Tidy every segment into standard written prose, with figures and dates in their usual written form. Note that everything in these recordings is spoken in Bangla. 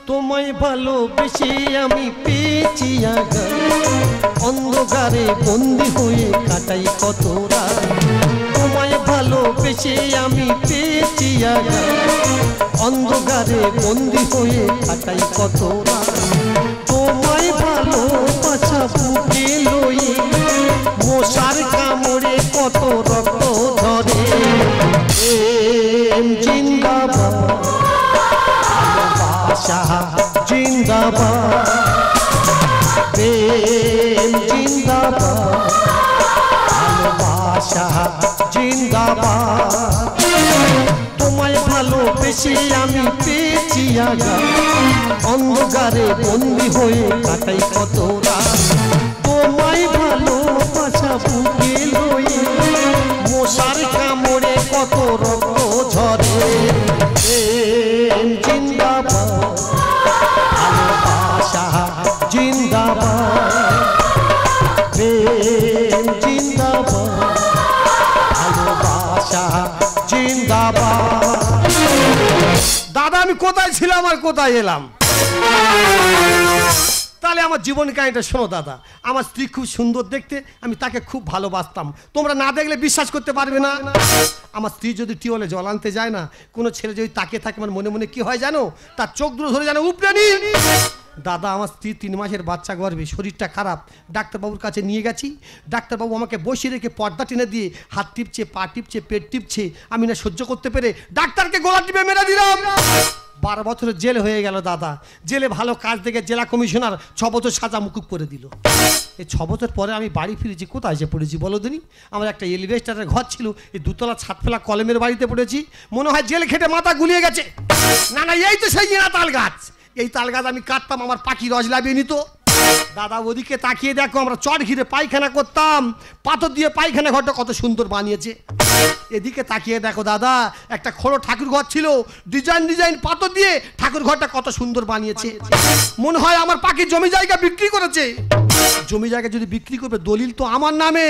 তোমায় ভালোবেসে আমি পেয়েছি আঘাত, অন্ধকারে বন্দি হয়ে কাটাই কত রাত। তোমায় ভালোবেসে আমি পেয়েছি আঘাত, অন্ধকারে বন্দি হয়ে কাটাই কত রাত। তোমায় ভালোবাসা বুকে লই, মশার কামড়ে কত রক্ত ঝরে। জিন্দাবাদ ভালোবাসা জিন্দাবাদ, প্রেম জিন্দাবাদ ভালোবাসা জিন্দাবাদ। তোমায় ভালোবেসে আমি পেয়েছি আঘাত, অন্ধকারে বন্দি হয়ে কাটাই কত রাত। তোমায় ভালোবাসা বুকে লই, মশার কামড়ে কত রক্ত ঝরে। প্রেম জিন্দাবাদ ভালোবাসা জিন্দাবাদ, প্রেম জিন্দাবাদ ভালোবাসা জিন্দাবাদ। দাদা আমি কোথায় ছিলাম আর কোথায় এলাম? তাহলে আমার জীবন কাহিনীটা শোনো দাদা। আমার স্ত্রী খুব সুন্দর দেখতে, আমি তাকে খুব ভালোবাসতাম। তোমরা না দেখলে বিশ্বাস করতে পারবে না। আমার স্ত্রী যদি টিউবওয়েলে জল আনতে যায় না, কোনো ছেলে যদি তাকিয়ে থাকে, আমার মনে মনে কি হয় জানো? তার চোখ দুটো ধরে জানো উপরে নি। দাদা আমার স্ত্রী 3 মাসের বাচ্চা গর্ভে, শরীরটা খারাপ, ডাক্তারবাবুর কাছে নিয়ে গেছি। ডাক্তারবাবু আমাকে বসিয়ে রেখে পর্দা টেনে দিয়ে হাত টিপছে, পা টিপছে, পেট টিপছে। আমি না সহ্য করতে পেরে ডাক্তারকে গলা টিপে মেরে দিলাম। 12 বছরের জেল হয়ে গেল দাদা। জেলে ভালো কাজ দেখে জেলা কমিশনার 6 বছর সাজা মুকুব করে দিল। এই 6 বছর পরে আমি বাড়ি ফিরেছি। কোথায় এসে পড়েছি বলো দিনি? আমার একটা এলিভেস্টারের ঘর ছিল, এই 2 তলা ছাদ ফেলা কলমের বাড়িতে পড়েছি। মনে হয় জেল খেটে মাথা গুলিয়ে গেছে। না না, এই তো সেই না তাল গাছ। এই তাল গাছ আমি কাটতাম, আমার পাখি রস লাভিয়ে নিত। দাদা ওদিকে তাকিয়ে দেখো, আমরা চট ঘিরে পায়খানা করতাম, পাথর দিয়ে পায়খানা ঘরটা কত সুন্দর বানিয়েছে। এদিকে তাকিয়ে দেখো দাদা, একটা খোড়ো ঠাকুর ঘর ছিল, ডিজাইন ডিজাইন পাথর দিয়ে ঠাকুর ঘরটা কত সুন্দর বানিয়েছে। মনে হয় আমার পাখি জমি জায়গা বিক্রি করেছে। জমি জায়গা যদি বিক্রি করবে, দলিল তো আমার নামে।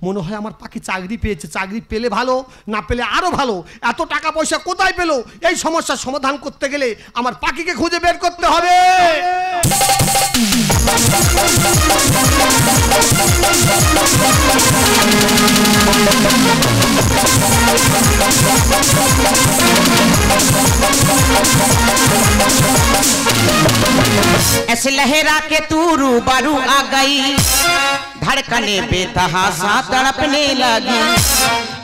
মনে হয় আমার পাখি চাকরি পেয়েছে। চাকরি পেলে ভালো, না পেলে আরো ভালো। এত টাকা পয়সা কোথায় পেলো? এই সমস্যার সমাধান করতে গেলে আমার পাখিকে খুঁজে বের করতে হবে। ऐसे लहरा के तू रूबरू आ गई, धड़कने बेतहासा तड़पने लगी।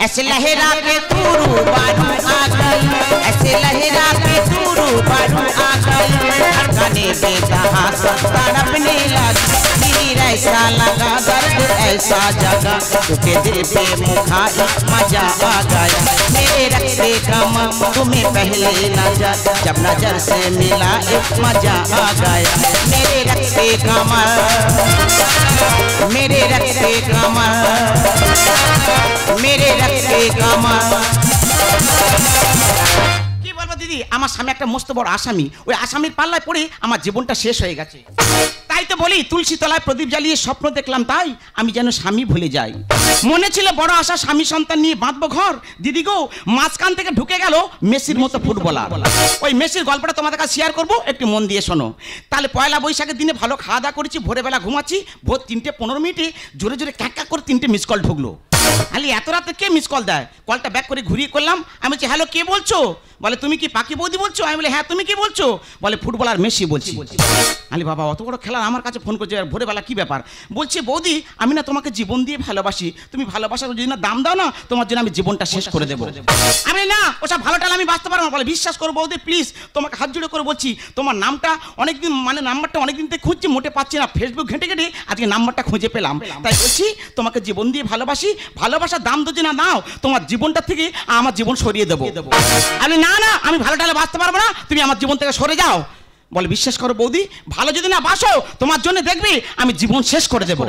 ऐसे लहरा के तू रूबरू आ गई, ऐसे लहरा के तू रूबरू आ गई, धड़कने बेतहासा तड़पने लगी। तीर ऐसा लगा, दर्द ऐसा जगा, तुझे दिल पे मुखाई मजा आ गया। मेरे रक्ते कम तुम्हें पहले नजर, जब नजर से मिला एक मजा आ गया। मेरे रक्ते कमर, मेरे रक्ते कमर, मेरे रक्ते कमर। কি বলবো দিদি, আমার সামনে একটা মস্ত বড় আসামি, ওই আসামির পাল্লায় পড়ে আমার জীবনটা শেষ হয়ে গেছে। তাই তো বলি, তুলসী তলায় প্রদীপ জ্বালিয়ে স্বপ্ন দেখলাম, তাই আমি যেন স্বামী ভুলে যাই। মনে ছিল বড় আশা, স্বামী সন্তান নিয়ে বাঁধবো ঘর। দিদি গো, মাঝখান থেকে ঢুকে গেল মেসির মতো ফুটবলার। ওই মেসির গল্পটা তোমাদের কাছে শেয়ার করবো, একটু মন দিয়ে শোনো। তাহলে পয়লা বৈশাখের দিনে ভালো খাওয়া দাওয়া করেছি, ভোরবেলা ঘুমাচ্ছি, ভোর 3:15 জোরে জোরে ক্যাক ক্যাক করে 3টে মিস কল ঢুকলো। আলি এত রাতে কে মিস কল দেয়? কলটা ব্যাক করে ঘুরিয়ে করলাম। আমি বলছি হ্যালো, কে বলছো? বলে তুমি কি পাখি বৌদি বলছো? আমি বলি হ্যাঁ, তুমি কি বলছো? বলে ফুটবলার মেসি বলছি। আলি বাবা, অত বড় খেলা আমার কাছে ফোন করছে, আর ভোরবেলা কি ব্যাপার? বলছি বৌদি, আমি না তোমাকে জীবন দিয়ে ভালোবাসি, তুমি ভালোবাসার যদি না দাম দাও না, তোমার জন্য আমি জীবনটা শেষ করে দেবো। আমি না, ওসব ভালো টাল আমি বাঁচতে পারবো না। বলে বিশ্বাস করো বৌদি প্লিজ, তোমাকে হাত জুড়ে করে বলছি, তোমার নামটা অনেকদিন, মানে নাম্বারটা অনেকদিন থেকে খুঁজছি, মোটে পাচ্ছি না। ফেসবুক ঘেঁটে ঘেঁটে আজকে নাম্বারটা খুঁজে পেলাম, তাই বলছি তোমাকে জীবন দিয়ে ভালোবাসি, ভালোবাসার দাম যদি না নাও, তোমার জীবনটা থেকে আমার জীবন সরিয়ে দেবো। আমি না না, আমি ভালো টালে বাঁচতে পারবো না, তুমি আমার জীবন থেকে সরে যাও। বলে বিশ্বাস করো বৌদি, ভালো যদি না বাসো, তোমার জন্য দেখবি আমি জীবন শেষ করে দেবো।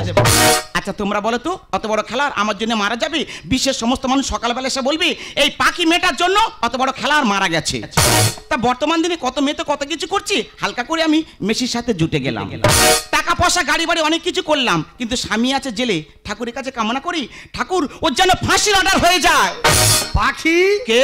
আচ্ছা তোমরা বলো তো, অত বড় খেলার আমার জন্য মারা যাবে? বিশ্বের সমস্ত মানুষ সকালবেলা এসে বলবি এই পাখি মেয়েটার জন্য অত বড় খেলার মারা গেছে। তা বর্তমান দিনে কত মেয়ে তো কত কিছু করছি, হালকা করে আমি মেসির সাথে জুটে গেলাম। টাকা পয়সা গাড়ি বাড়ি অনেক কিছু করলাম, কিন্তু স্বামী আছে জেলে। ঠাকুরের কাছে কামনা করি, ঠাকুর ওর যেন ফাঁসির অর্ডার হয়ে যায়। পাখি কে?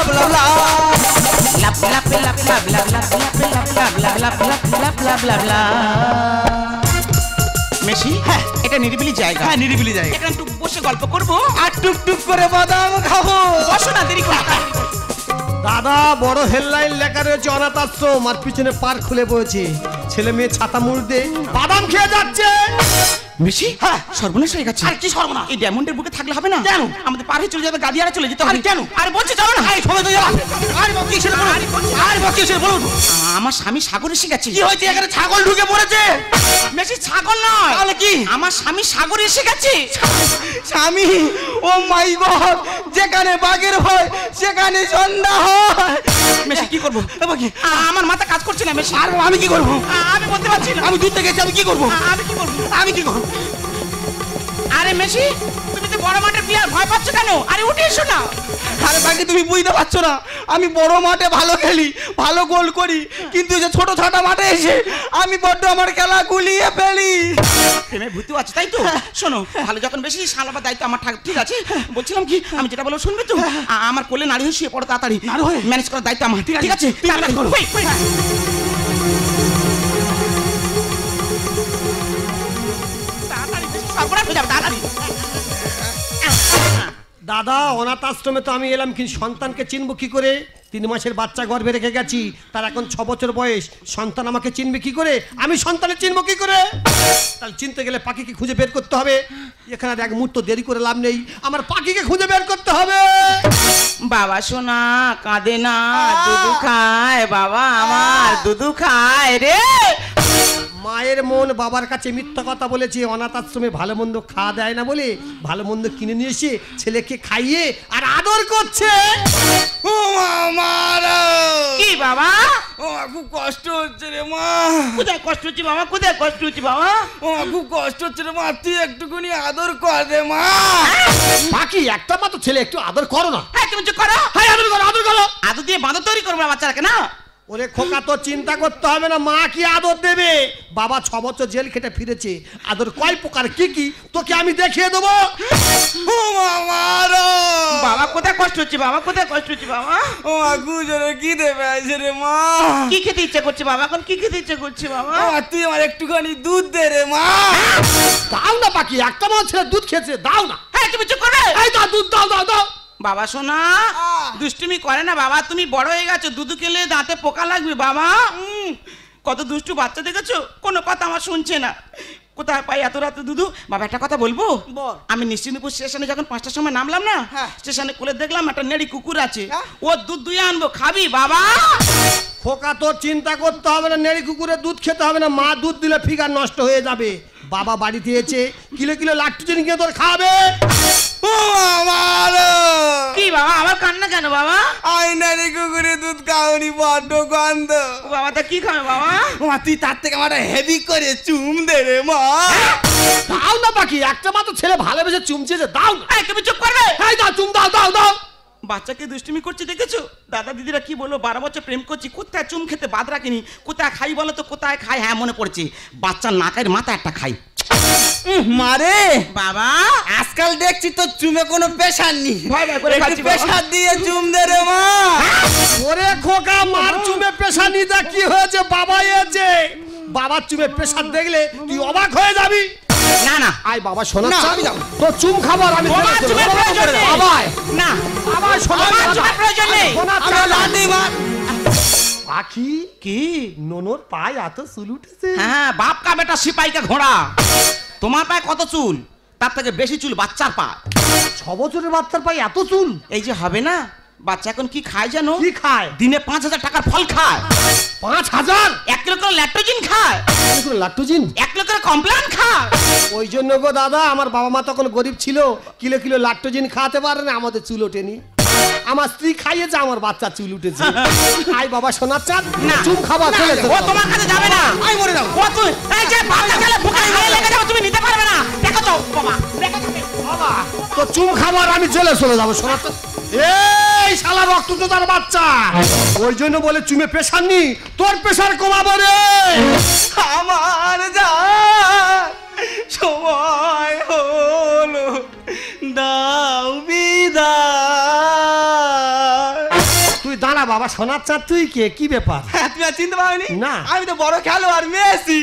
লাভ লাভ লাভ লাভ লাভ লাভ লাভ লাভ লাভ লাভ লাভ লাভ লাভ লাভ লাভ লাভ। মেশি, হ্যাঁ। এটা নিরিবিলি জায়গা। হ্যাঁ নিরিবিলি জায়গা। এখানে একটু বসে গল্প করবো। আর টুকটুক করে বাদাম খাবো। বসো না, দেরি করো না। দাদা বড় হেডলাইন লেখা রয়েছে অনাথ আশ্রম, আর পিছনে পার্ক খুলে বসেছে, ছেলে মেয়ে ছাতা মুড় দিয়ে বাদাম খেয়ে যাচ্ছে। মেশি, হ্যাঁ। সর্বনাশ হয়ে গেছে। আর কি সর্বনাশ? এই ডায়মন্ডের বুকে থাকলে হবে না। কেন? আমাদের পার হয়ে চলে যাবে, গাদিয়ারা চলে যেতে হবে। আরে কেন? আরে বলছে চলো না। এই সবাই তো যাবা। আরে বাকি ছেলে বলো। আরে বাকি ছেলে বলো। আমার স্বামী সাগরে এসে গেছে। কি হয়েছে? এখানে ছাগল ঢুকে পড়েছে। মেশি, ছাগল নয়, তাহলে কি? আমার স্বামী সাগরে এসে গেছে। স্বামী, ও মাই গড, যেখানে বাঘের ভয় সেখানে সন্ধ্যা হয়। মেশি কি করবো? বাকি আমার মাথা কাজ করছে না মেশি। আর আমি কি করবো? আমি বলতে পারছি না। আমি দূর থেকে এসে আমি কি করবো? আমি কি করবো? আমি কি করবো? আরে মেশি, তুমি তো বড় মাঠের প্লেয়ার ভয় পাচ্ছ কেন? আরে উঠে এসো না। আরে বাকি তুমি বুঝতে পারছো না, আমি বড় মাঠে ভালো খেলি, ভালো গোল করি, কিন্তু এই যে ছোট ছোট মাঠে এসে আমি বড্ড আমার খেলা গুলিয়ে ফেলি। প্রেমে ভূতু আছে তাই তো? শোনো, ভালো যখন বেশি সামলাবার দায়িত্ব আমার থাক, ঠিক আছে? বলছিলাম কি, আমি যেটা বলবো শুনবে তো? আমার কোলে নাড়ি হয়ে শুয়ে পড়ো তাড়াতাড়ি, ম্যানেজ করার দায়িত্ব আমার, ঠিক আছে? তাড়াতাড়ি করো। তাড়াতাড়ি, বেশি সর্বনাশ হয়ে যাবে, তাড়াতাড়ি। দাদা, অনাথ আশ্রমে তো আমি এলাম, কিন্তু সন্তানকে চিনবো কি করে? 3 মাসের বাচ্চা গর্ভে রেখে গেছি, তার এখন 6 বছর বয়স। সন্তান আমাকে চিনবে কি করে? আমি সন্তানের চিনবো কি করে? তাহলে চিনতে গেলে পাখিকে খুঁজে বের করতে হবে। এখানে আর এক মুহূর্ত দেরি করে লাভ নেই, আমার পাখিকে খুঁজে বের করতে হবে। বাবা সোনা কাঁদে না, দুধু খায় বাবা আমার, দুধু খায় রে। মায়ের মন বাবার কাছে মিথ্যা কথা বলেছে, অনাথ আশ্রমে ভালো মন্দ খাওয়া দেয় না বলে ভালো মন্দ কিনে নিয়ে এসে ছেলেকে খাইয়ে আর আদর করছে। ও আমার কি বাবা? ও খুব কষ্ট হচ্ছে রে মা। কোথায় কষ্ট হচ্ছে বাবা? কোথায় কষ্ট হচ্ছে বাবা? ও খুব কষ্ট হচ্ছে রে মা, তুই একটুখানি আদর কর রে মা। পাখি, একটা মাত্র ছেলে, একটু আদর করো না। হ্যাঁ তুমি চুপ করো। হ্যাঁ, আদর করো, আদর করো। আদর দিয়ে বাঁদর তৈরি করবো না বাচ্চাটাকে, না? ওরে খোকা, তো চিন্তা করতে হবে না, মা কি আদর দেবে? বাবা 6 বছর জেল খেটে ফিরেছে, আদর কয় প্রকার কি কি তোকে আমি দেখিয়ে দেবো। ও আমার বাবা কোথায় কষ্ট হচ্ছে বাবা? কোথায় কষ্ট হচ্ছে বাবা? ও গুজরে কি দেবে আছে রে মা। কি খেতে ইচ্ছে করছে বাবা? এখন কি খেতে ইচ্ছে করছে বাবা? ও তুই আমার একটুখানি দুধ দে রে মা। দাও না পাখি, একটা মাত্র ছেলে দুধ খেয়েছে, দাও না। হ্যাঁ তুমি চুপ করবে। এই দাও, দুধ দাও, দাও দাও। বাবা সোনা দুষ্টুমি করে না বাবা, তুমি বড় হয়ে গেছো, দুধ খেলে দাঁতে পোকা লাগবে বাবা। কত দুষ্টু বাচ্চা দেখেছো, কোনো কথা আমার শুনছে না। কোথায় পাই এত রাতে দুধু? বাবা একটা কথা বলবো? বল। আমি নিশ্চিন্তপুর স্টেশনে যখন 5টার সময় নামলাম না, স্টেশনে খুলে দেখলাম একটা নেড়ি কুকুর আছে, ও দুধ দুয়ে আনবো, খাবি বাবা? খোকা, তোর চিন্তা করতে হবে না, নেড়ি কুকুরের দুধ খেতে হবে না, মা দুধ দিলে ফিগার নষ্ট হয়ে যাবে। বাবা বাড়িতে এসে কিলো কিলো লাট্টু চিনি কিনে তোর খাবে। ও আমার কি বাবা আমার কান্না কেন বাবা? আইনারি কুকুরে দুধ খাওনি, বড্ড গন্ধ। ও বাবা তা কি খাবে বাবা? মা তুই তার থেকে আমার হেভি করে চুম দে রে মা। দাও না পাখি, একটা মাত্র ছেলে ভালোবেসে চুমচেছে, দাও না। এই তুমি চুপ করবে। এই দাও, চুম দাও, দাও দাও। বাচ্চাকে দুষ্টুমি করছে দেখেছো? দাদা দিদিরা কি বলবো, 12 বছর প্রেম করছি, কোথায় চুম খেতে বাদ রাখিনি, কোথায় খাই বলো তো, কোথায় খাই? হ্যাঁ মনে পড়ছে, বাচ্চার নাকের মাথা একটা খাই। মারে বাবা আজকাল দেখছি তো চুমে কোনো প্রেশার নেই, ভয় ভয় করে খাচ্ছি বাবা। প্রেশার দিয়ে চুম দে রে মা। ওরে খোকা, মার চুমে প্রেশার নিতে কি হয়েছে? বাবা এসে, বাবার চুমে প্রেশার দেখলে তুই অবাক হয়ে যাবি। না না আয় বাবা, শোনা না, আমি যাবো তো চুম খাবার আমি বাবা চুমের প্রয়োজন নেই। বাবা না বাবা শোনা বাবা চুমের প্রয়োজন নেই। আমরা লাদি মা। পাখি, কি ননর পায় এত চুল উঠেছে? হ্যাঁ বাপ কা বেটা সিপাই কা ঘোড়া। তোমার পায়ে কত চুল, তার থেকে বেশি চুল বাচ্চার পা। 6 বছরের বাচ্চার পায় এত চুল? এই যে হবে না, বাচ্চা এখন কি খায় জানো? কি খায়? দিনে 5000 টাকার ফল খায়, 5000? 1 কিলো করে ল্যাকটোজিন খায়, লাট্টুজিন 1 কিলো করে কমপ্লান খায়। ওই জন্য গো দাদা, আমার বাবা মা তখন গরিব ছিল, কিলো কিলো লাট্টুজিন খাওয়াতে পারে না, আমাদের চুল ওঠেনি। আমার স্ত্রী খাইয়েছে, আমার বাচ্চা চুল উঠেছে। আই বাবা সোনার চাঁদ, না চুম খাবার চলে ও তোমার কাছে যাবে না। আই মরে যাও। ও তুই এই যে বাচ্চা গেলে বুকে হাতে লেগে যাবে, তুমি নিতে পারবে না। দেখো তো বাবা, দেখো তো বাবা। তো চুম খাবার আমি চলে যাবো সোনার চাঁদ। এই শালা রক্তচোদার বাচ্চা, ওই জন্য বলে চুমে প্রেশার নি, তোর প্রেশার কমাবো রে। আমার যা সময় হলো, দাও বিদায়। তুই দাঁড়া বাবা সোনার চাঁদ, তুই কে? কি ব্যাপার? তুমি আর চিনতে পারোনি? না। আমি তো বড় খেলোয়াড় মেসি।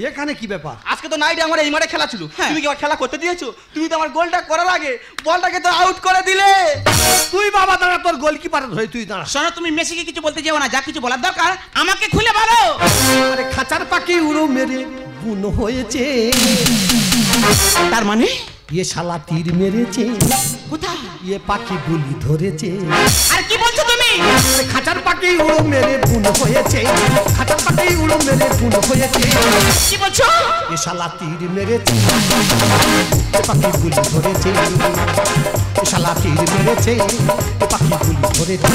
এখানে কি ব্যাপার? আজকে তো নাইটে আমার এই মাঠে খেলা ছিল, তুমি কি আমার খেলা করতে দিয়েছো? তুমি তো আমার গোলটা করার আগে বলটাকে তো আউট করে দিলে। তুই বাবা দাঁড়া, তোর গোলকিপারের হয়ে তুই দাঁড়া। শোনো তুমি মেসিকে কিছু বলতে যেও না, যা কিছু বলার দরকার আমাকে খুলে বলো। আরে খাঁচার পাখি উড়ো মেরে বুনো হয়েছে, তার মানে ইয়ে শালা তীর মেরেছে, কোথায়? ইয়ে পাখি গুলি ধরেছে। আর কি বলছো তুমি? আরে খাঁচার পাখি উড়ো মেরে বুনো হয়েছে, খাঁচার পাখি উড়ো মেরে বুনো হয়েছে, কি বলছো? এ শালা তীর মেরেছে, এ পাখি গুলি ধরেছে, এ শালা তীর মেরেছে, এ পাখি গুলি ধরেছে।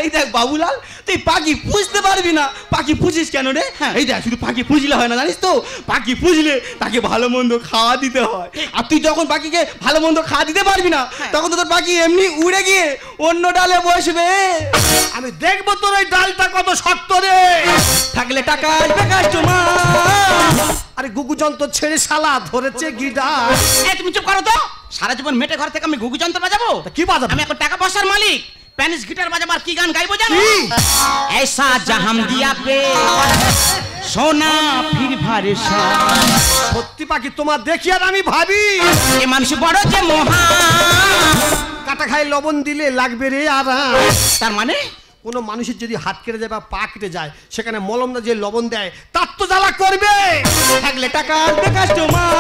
এই দেখ বাবুলাল, তুই পাখি পুষতে পারবি না। পাখি পুষিস কেন রে? এই দেখ, শুধু পাখি পুষলে হয় না, জানিস তো? পাখি পুষলে তাকে ভালো মন্দ খাওয়া দিতে হয়। আর তুই যখন পাখিকে ভালো মন্দ খাওয়া দিতে পারবি না, তখন তো তোর পাখি এমনি উড়ে গিয়ে অন্য ডালে বসবে। আমি দেখবো তোর ওই ডালটা কত শক্ত রে। থাকলে টাকা আসবে কাস্টমার। আরে গুগু যন্ত্র ছেড়ে শালা ধরেছে গিটার। এই তুমি চুপ করো তো। সারা জীবন মেটে ঘর থেকে আমি ঘুঘু যন্ত্র বাজাবো? কি বাজাবো? আমি এখন টাকা পয়সার মালিক, স্প্যানিশ গিটার বাজাবো। আর কি গান গাইবো জানো? ऐसा जहां दिया पे सोना फिर भरसा। সত্যি পাখি তোমার দেখি আর আমি ভাবি এ মানুষ বড় যে মহা। কাটা খাই লবণ দিলে লাগবে রে আরাম। তার মানে কোনো মানুষের যদি হাত কেটে যায় বা পা কেটে যায়, সেখানে মলম না যে লবণ দেয়, তার তো জ্বালা করবে। থাকলে টাকা আসবে কাস্টমার।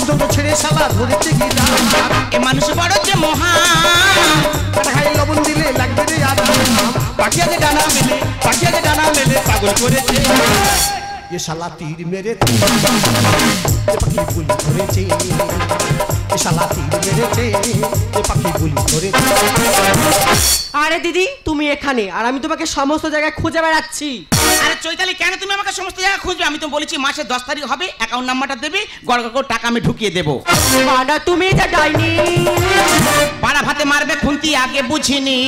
যন্ত্র ছেড়ে শালা ধরেছে গিটার। এ মানুষ বড় যে মহা। কাটা খাই লবণ দিলে লাগবে রে আরাম। পাখি আছে ডানা মেলে, পাখি আছে ডানা মেলে পাগল করেছে। এ শালা তীর মেরেছে, এ পাখি গুলি ধরেছে। এ শালা তীর মেরেছে, এ পাখি গুলি ধরেছে। আরে দিদি তুমি এখানে, আর আমি তোমাকে সমস্ত জায়গায় খুঁজে বেড়াচ্ছি। আরে চৈতালি, কেন তুমি আমাকে সমস্ত জায়গায় খুঁজবে? আমি তো বলেছি মাসের 10 তারিখ হবে, অ্যাকাউন্ট নাম্বারটা দেবে, গড় গড় করে টাকা আমি ঢুকিয়ে দেবো। মানা তুমি যা ডাইনি। পাড়া ভাতে মারবে খুন্তি, আগে বুঝিনি।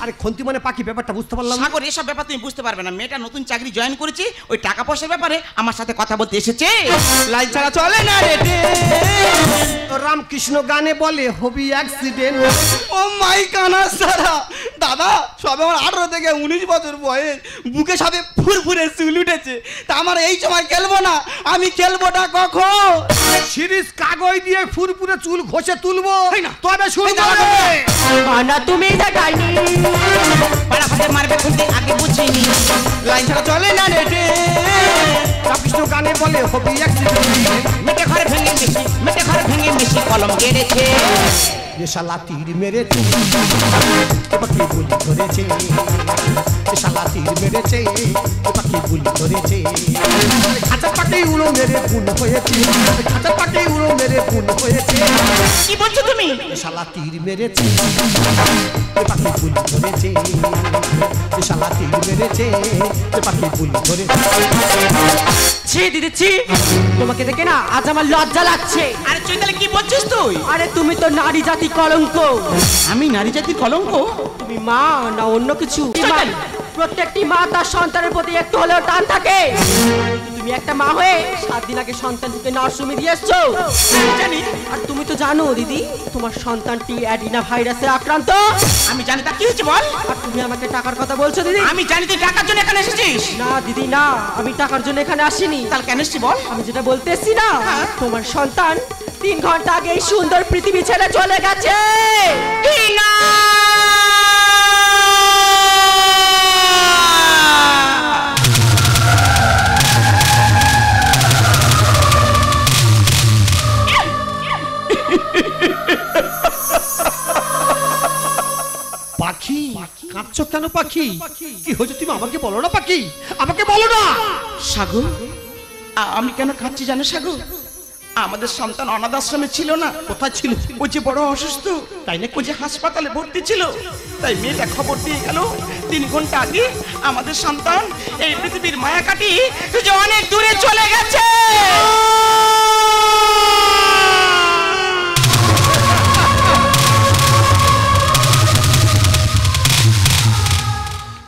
আরে খন্তি মানে পাখি, ব্যাপারটা বুঝতে পারলাম না। সাগর, এসব ব্যাপার তুমি বুঝতে পারবে না। মেয়েটা নতুন চাকরি জয়েন করেছে, ওই টাকা পয়সার ব্যাপারে আমার সাথে কথা বলতে এসেছে। লাইন ছাড়া চলে না রে। রামকৃষ্ণ গানে বলে হবি অ্যাক্সিডেন্ট। ও মাই কানা সারা দাদা, সবে আমার 18 থেকে 19 বছর বয়স, বুকে সবে ফুরফুরে চুল উঠেছে। তা আমার এই সময় খেলবো না, আমি খেলবোটা কখন? সিরিজ কাগজ দিয়ে ফুরফুরে চুল ঘষে তুলবো, তবে শুরু এই দাঁড়া, করবে। মানা তুমি যা ডাইনি। পাড়া ভাতে মারবে খুন্তি, আগে বুঝিনি। লাইন ছাড়া চলে না রে। রামকৃষ্ণ গানে বলে হবি অ্যাক্সিডেন্ট। মেটে ঘরে ভেঙে মিশি, মেটে ঘরে ভেঙে মিশি কলম কেড়েছে। এ শালা তীর মেরেছে, এ পাখি গুলি ধরেছে। এ শালা তীর মেরেছে, এ পাখি গুলি ধরেছে। খাঁচা পাখি উড়ো মেরে খুন হয়েছে। খাঁচা পাখি উড়ো মেরে খুন হয়েছে। কি বলছো তুমি? এ শালা তীর মেরেছে, এ পাখি গুলি ধরেছে। এ শালা তীর মেরেছে, এ পাখি গুলি ধরেছে। ছি দিদি ছি, তোমাকে দেখে না আজ আমার লজ্জা লাগছে। আরে চৈতালি, কি বলছিস তুই? আরে তুমি তো নারী জাতি কলঙ্ক। আমি নারী জাতির কলঙ্ক? তুমি মা না অন্য কিছু? চৈতালি, প্রত্যেকটি মা তার সন্তানের প্রতি একটু হলেও টান থাকে। তুমি একটা মা হয়ে 7 দিন আগে সন্তানটিকে নার্সরুমে দিয়ে এসছো। জানি। আর তুমি তো জানো দিদি, তোমার সন্তানটি অ্যাডিনা ভাইরাসে আক্রান্ত। আমি জানি, তা কি হয়েছে বল? আর তুমি আমাকে টাকার কথা বলছো দিদি? আমি জানি তুই টাকার জন্য এখানে এসেছিস। না দিদি না, আমি টাকার জন্য এখানে আসিনি। তাহলে কেন এসেছি বল? আমি যেটা বলতে এসছি না, হ্যাঁ। তোমার সন্তান 3 ঘন্টা আগে এই সুন্দর পৃথিবী ছেড়ে চলে গেছে। কি না? পাখি কাঁদছো কেন পাখি? কি হয়েছে তুমি আমাকে বলো না পাখি, আমাকে বলো না। সাগর, আমি কেন কাঁদছি জানো সাগর? আমাদের সন্তান অনাথ আশ্রমে ছিল না? কোথায় ছিল? ও যে বড় অসুস্থ, তাই না? ও যে হাসপাতালে ভর্তি ছিল। তাই মেয়েটা খবর দিয়ে গেল 3 ঘন্টা আগে আমাদের সন্তান এই পৃথিবীর মায়া কাটিয়ে যে অনেক দূরে চলে গেছে।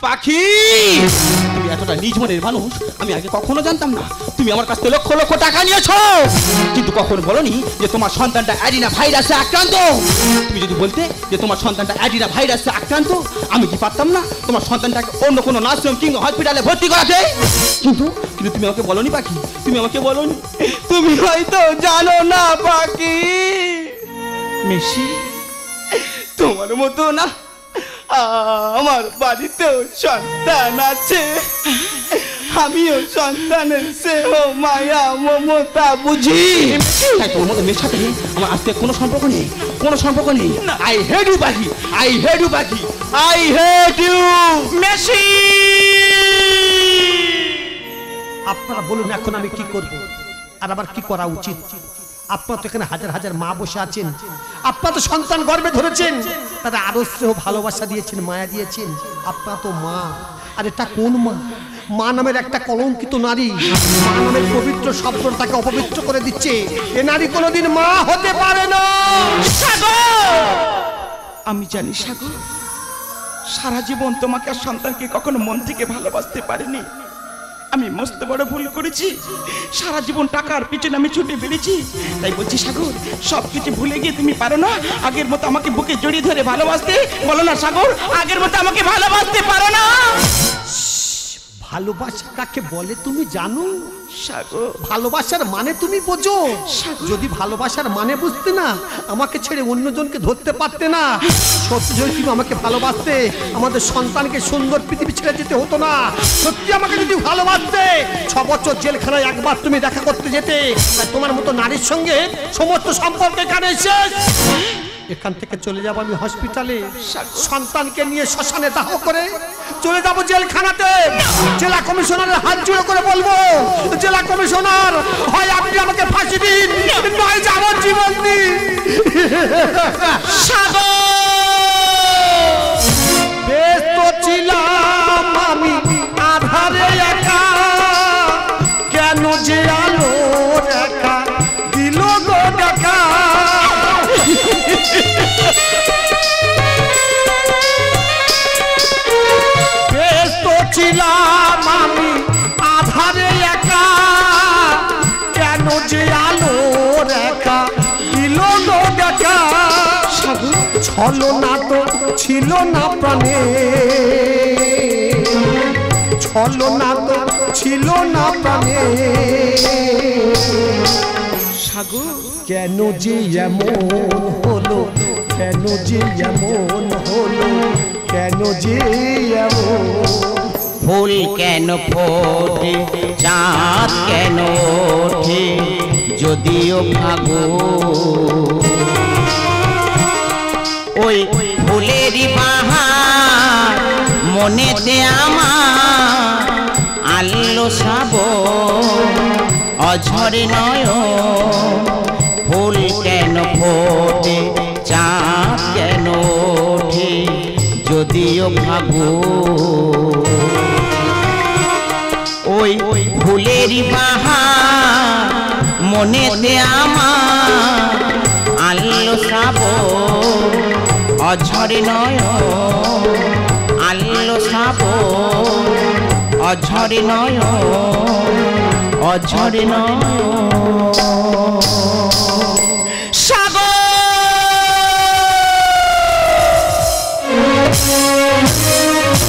পাখি, তুমি এতটা নিজ মনের মানুষ আমি আগে কখনো জানতাম না। তুমি আমার কাছ থেকে লক্ষ লক্ষ টাকা নিয়েছো, কিন্তু কখনো বলনি যে তোমার সন্তানটা অ্যাডিনা ভাইরাসে আক্রান্ত। তুমি যদি বলতে যে তোমার সন্তানটা অ্যাডিনা ভাইরাসে আক্রান্ত, আমি কি পারতাম না তোমার সন্তানটাকে অন্য কোনো নার্সিং কিংবা হসপিটালে ভর্তি করাতে? কিন্তু কিন্তু তুমি আমাকে বলনি পাখি, তুমি আমাকে বলনি। তুমি হয়তো জানো না পাখি, মেশি, তোমার মতো না আমার বাড়িতেও সন্তান আছে। আমিও সন্তানের স্নেহ মায়া মমতা বুঝি। তাই তোর মতো মেয়ের সাথে আমার আজকে কোনো সম্পর্ক নেই, কোনো সম্পর্ক নেই। আই হেট ইউ পাখি, আই হেট ইউ পাখি, আই হেট ইউ মেশি। আপনারা বলুন এখন আমি কি করব, আর আবার কি করা উচিত? আপনার তো এখানে হাজার হাজার মা বসে আছেন, আপনার তো সন্তান গর্ভে ধরেছেন, তাদের আরো স্নেহ ভালোবাসা দিয়েছেন, মায়া দিয়েছেন। আপনার তো মা, আর এটা কোন মা? মা নামের একটা কলঙ্কিত নারী, মা নামের পবিত্র শব্দ তাকে অপবিত্র করে দিচ্ছে। এ নারী কোনোদিন মা হতে পারে না। আমি জানি সাগর, সারা জীবন তোমাকে আর সন্তানকে কখনো মন থেকে ভালোবাসতে পারিনি। আমি মস্ত বড় ভুল করেছি, সারা জীবন টাকার পিছনে আমি ছুটে বেড়েছি। তাই বলছি সাগর, সবকিছু ভুলে গিয়ে তুমি পারো না আগের মতো আমাকে বুকে জড়িয়ে ধরে ভালোবাসতে? বলো না সাগর, আগের মতো আমাকে ভালোবাসতে পারো না? ভালোবাসা কাকে বলে তুমি জানো? সাগর, ভালোবাসার মানে তুমি বোঝো? সাগর। যদি ভালোবাসার মানে বুঝতে না, আমাকে ছেড়ে অন্যজনকে ধরতে পারতে না। সত্যি যদি তুমি আমাকে ভালোবাসতে, আমাদের সন্তানকে সুন্দর পৃথিবী ছেড়ে যেতে হতো না। সত্যি আমাকে যদি ভালোবাসতে, 6 বছর জেলখানায় একবার তুমি দেখা করতে যেতে। তাই তোমার মতো নারীর সঙ্গে সমস্ত সম্পর্ক এখানে শেষ। এখান থেকে চলে যাব আমি হসপিটালে, সন্তানকে নিয়ে শ্মশানে দাহ করে চলে যাব জেলখানাতে। জেলা কমিশনারের হাত জুড়ে করে বলবো, জেলা কমিশনার, হয় আপনি আমাকে ফাঁসি দিন, নয় যাবজ্জীবন দিন। ব্যস্ত ছিলাম আমি আধারে একা, কেন যে আলো দেখা দিল গো দেখা। ব্যস্ত ছিলাম আমি আধারে একা, কেন যে আলো রেখা দিল গো দেখা। ছলনা তো ছিল না প্রাণে, ছলনা তো ছিল না প্রাণে। সাগর, কেন যে এমন হলো, কেন যে এমন হলো, কেন যে এমন। ফুল কেন ফোটে, চাঁদ কেন ওঠে, যদিও ভাগো ওই ফুলেরই বাহার মনেতে আমার আলো শ্রাবণ অঝরে নয়। ফুল কেন ফোটে, চাঁদ কেন ওঠে, যদিও ভাগো ওই ফুলেরই বাহার মনেতে আমার আলো শ্রাবণ অঝরে নয়। আলো শ্রাবণ অঝরে নয়, অঝরে নয়।